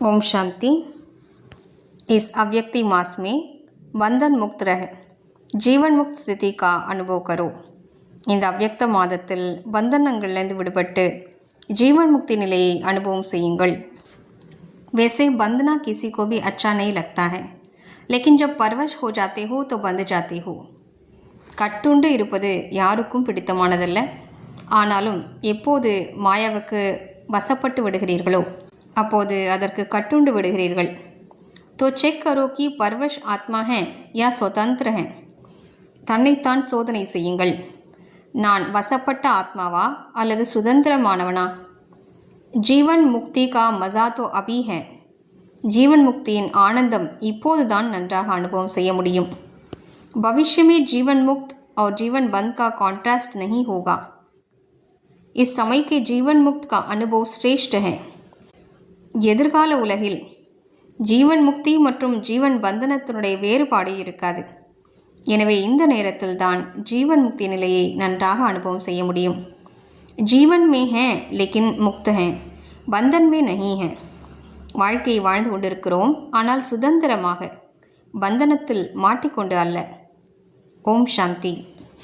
ओम शांति। इस अव्यक्ति मास में बंधन मुक्त रह जीवन मुक्त स्थिति का अनुभव करो। இந்த அவ்யக்த மாதத்தில் பந்தனங்களிலிருந்து விடுபட்டு जीवन मुक्ति நிலையை அனுபவம் செய்யுங்கள்। वैसे बंधना किसी को भी अच्छा नहीं लगता है, लेकिन जब परवश हो जाते हो तो बंध जाते हो। கட்டுண்டு இருப்பது யாருக்கும் பிடித்தமானதல்ல, ஆனாலும் எப்போது மாயாவுக்கு வசப்பட்டு விடுகிறீர்களோ அப்போது அதற்கு கட்டுண்டு விடுகிறீர்கள்। तो चेक करो कि परवश आत्मा है या स्वतंत्र है। தன்னைத்தான் சோதனை செய்யுங்கள், நான் வசப்பட்ட ஆத்மாவா அல்லது சுதந்திரமானவனா? ஜீவன் முக்தி கா மஜா தோ அபி है। ஜீவன் முக்தியின் ஆனந்தம் இப்போதுதான் நன்றாக அனுபவம் செய்ய முடியும்। भविष्य में जीवन मुक्त और जीवन बंद का कॉन्ट्रास्ट नहीं होगा। इस समय के जीवन मुक्त का अनुभव श्रेष्ठ है। எதிர்கால உலகில் ஜீவன் முக்தி மற்றும் ஜீவன் பந்தனத்தினுடைய வேறுபாடு இருக்காது। எனவே இந்த நேரத்தில் தான் ஜீவன் முக்தி நிலையை நன்றாக அனுபவம் செய்ய முடியும்। ஜீவன் மே ஹே லேக்கின் முக்த ஹே, பந்தன் மே நஹி ஹே। வாழ்க்கையை வாழ்ந்து கொண்டிருக்கிறோம், ஆனால் சுதந்திரமாக, பந்தனத்தில் மாட்டிக்கொண்டு அல்ல। ஓம் சாந்தி।